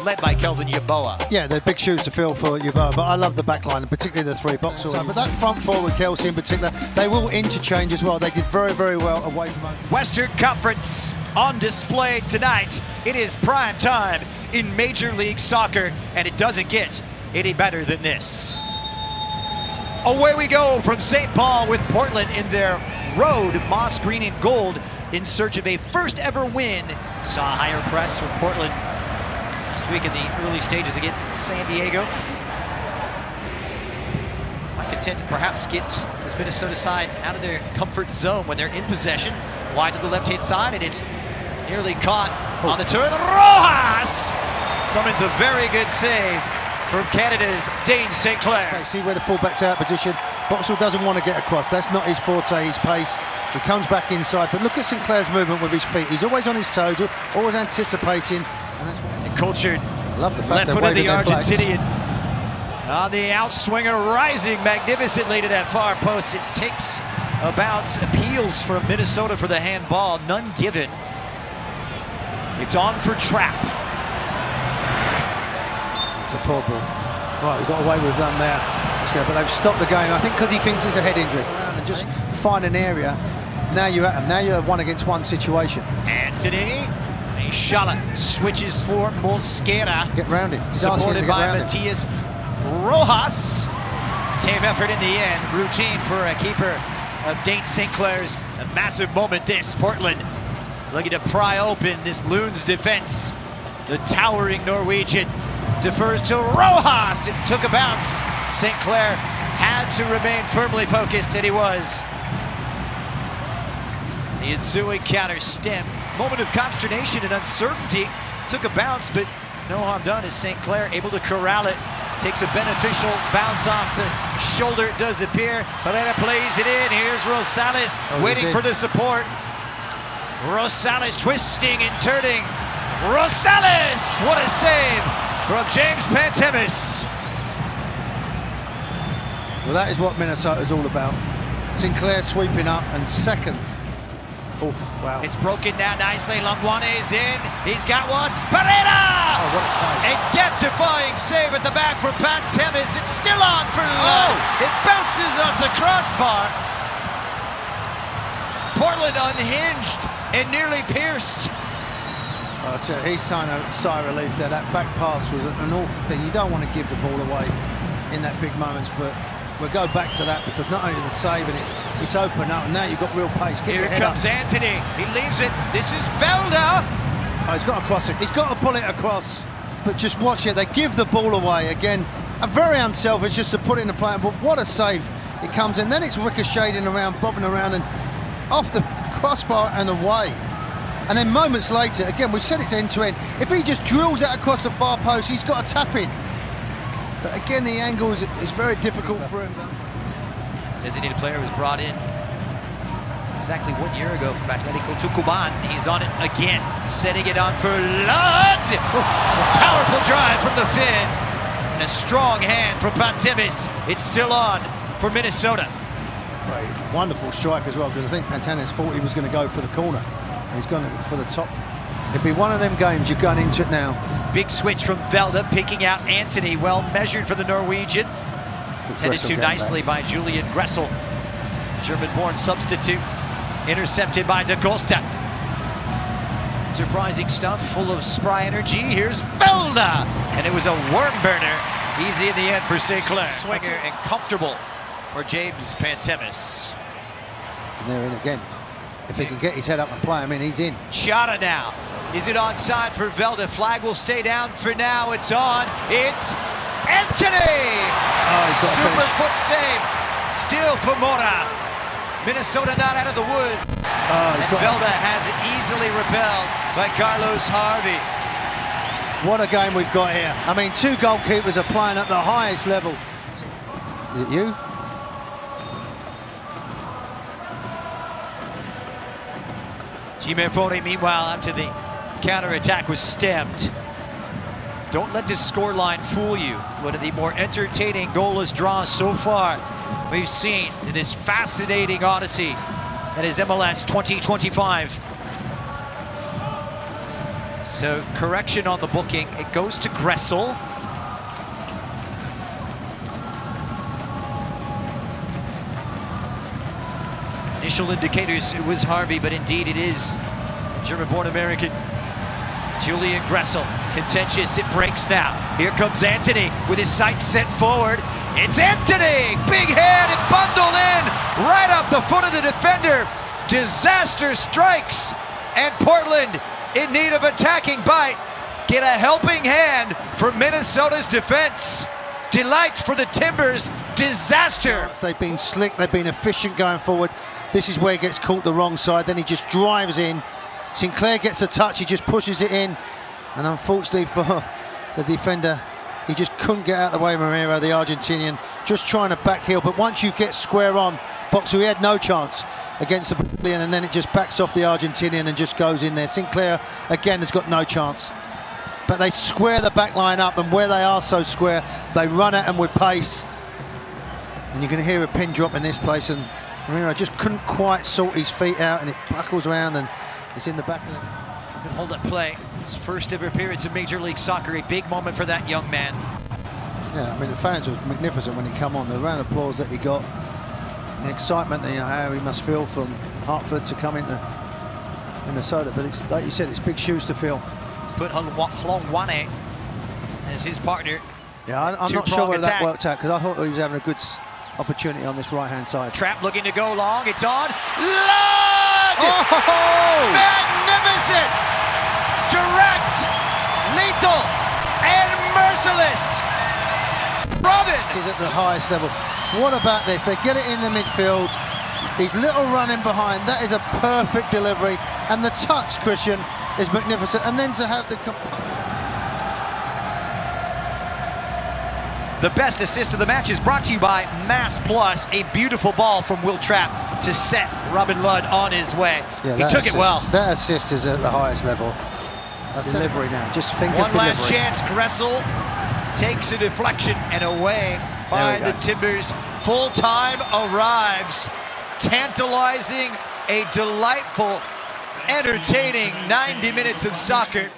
led by Kelvin Yeboah. Yeah, they're big shoes to fill for Yeboah, but I love the back line, and particularly the three boxers. But that front four with Kelsey in particular, they will interchange as well. They did very, very well away from home. Western Conference on display tonight. It is prime time in Major League Soccer, and it doesn't get any better than this. Away we go from St. Paul with Portland in their road, moss green and gold, in search of a first ever win. Saw a higher press from Portland last week in the early stages against San Diego. Not content to perhaps get this Minnesota side out of their comfort zone when they're in possession. Wide to the left-hand side, and it's nearly caught on the turn. Rojas summons a very good save from Canada's Dane St. Clair. See where the fullback's out of position. Boxall doesn't want to get across. That's not his forte, his pace. He comes back inside, but look at St. Clair's movement with his feet. He's always on his toes, always anticipating. And that's what cultured. Love the left fact foot of the Argentinian. On the outswinger, rising magnificently to that far post. It takes a bounce. Appeals from Minnesota for the handball. None given. It's on for Trapp. It's a poor ball. Right, we got away with them there. Let's go. But they've stopped the game, I think, because he thinks it's a head injury. And just find an area. Now you're at him. Now you're a 1-against-1 situation. Anthony. Shala switches for Mosquera. Get round him. Supported by Matias Rojas. Tame effort in the end. Routine for a keeper of Dane St. Clair's. A massive moment this. Portland looking to pry open this Loons defense. The towering Norwegian defers to Rojas. It took a bounce. St. Clair had to remain firmly focused, and he was. The ensuing counter stem. Moment of consternation and uncertainty. Took a bounce, but no harm done as St. Clair able to corral it. Takes a beneficial bounce off the shoulder, does appear. Herrera plays it in. Here's Rosales waiting for the support. Rosales twisting and turning. Rosales! What a save from James Pantemis. Well, that is what Minnesota's all about. St. Clair sweeping up and seconds. Oof, wow. It's broken down nicely. Longuane's in. He's got one. Pereira! Oh, what a save. A death-defying save at the back from Pantemis. It's still on for Lund. It bounces off the crossbar. Portland unhinged and nearly pierced. Oh, he's sighing a sigh of relief there. That back pass was an awful thing. You don't want to give the ball away in that big moments, but we'll go back to that because not only the save and it's open up, and now you've got real pace. Here comes Anthony. He leaves it. This is Velda. Oh, he's got to cross it. He's got to pull it across. But just watch it. They give the ball away again. A very unselfish just to put it in the play. But what a save! It comes in. Then it's ricocheting around, bobbing around, and off the crossbar and away. And then moments later, again, we've said it's end-to-end. If he just drills it across the far post, he's got to tap in. But again, the angle is very difficult for him. Designated player was brought in exactly 1 year ago from Atletico Tucumán. He's on it again, setting it on for Lund. Powerful drive from the Finn. And a strong hand from Pantemis. It's still on for Minnesota. Right. Wonderful strike as well, because I think Pantemis thought he was going to go for the corner. He's gone for the top. It'd be one of them games you're going into it now. Big switch from Velda, picking out Anthony. Well measured for the Norwegian. Tended to nicely by Julian Gressel. German-born substitute. Intercepted by Da Costa. Surprising stuff, full of spry energy. Here's Velda! And it was a worm burner. Easy in the end for St. Clair. Swinger and comfortable for James Pantemis. And they're in again. If he can get his head up and play, I mean, he's in. Chata now. Is it onside for Velda? Flag will stay down for now. It's on. It's Anthony! Oh, super foot save. Still for Mora. Minnesota not out of the woods. And Velda has it easily repelled by Carlos Harvey. What a game we've got here. I mean, two goalkeepers are playing at the highest level. Is it you? Gimerfone, meanwhile, after the counter-attack was stemmed. Don't let this scoreline fool you. One of the more entertaining goalless draws so far we've seen in this fascinating odyssey that is MLS 2025. So correction on the booking. It goes to Gressel. Initial indicators it was Harvey, but indeed it is German-born American Julian Gressel. Contentious, it breaks now. Here comes Anthony with his sights set forward. It's Anthony! Big hand and bundled in right up the foot of the defender. Disaster strikes, and Portland in need of attacking bite. Get a helping hand for Minnesota's defense. Delight for the Timbers. Disaster. They've been slick, they've been efficient going forward. This is where he gets caught the wrong side, then he just drives in. Sinclair gets a touch, he just pushes it in, and unfortunately for the defender, he just couldn't get out of the way. Marrero, the Argentinian, just trying to back heel, but once you get square on, Boxer, he had no chance against the Brazilian, and then it just backs off the Argentinian and just goes in there. Sinclair, again, has got no chance. But they square the back line up, and where they are so square, they run at them with pace. And you can hear a pin drop in this place, and Marrero just couldn't quite sort his feet out, and it buckles around and it's in the back of the... Hold up play. His first ever appearance in Major League Soccer, a big moment for that young man. Yeah, I mean, the fans were magnificent when he came on. The round of applause that he got, the excitement, you know, how he must feel from Hartford to come into Minnesota. But it's, like you said, it's big shoes to fill. Put Hlongwane as his partner. Yeah, I'm not sure whether that worked out, because I thought he was having a good opportunity on this right-hand side. Trap looking to go long. It's on. Lud! Oh! Magnificent! Direct, lethal, and merciless. Robin is at the highest level. What about this? They get it in the midfield. His little run in behind, that is a perfect delivery. And the touch, Christian, is magnificent. And then to have the best assist of the match is brought to you by Mass Plus. A beautiful ball from Will Trapp to set Robin Lud on his way. Yeah, he took it well. That assist is at the highest level. That's delivery now. Just think one last chance. Gressel takes a deflection and away by the Timbers. Full time arrives. Tantalizing, a delightful, entertaining 90 minutes of soccer.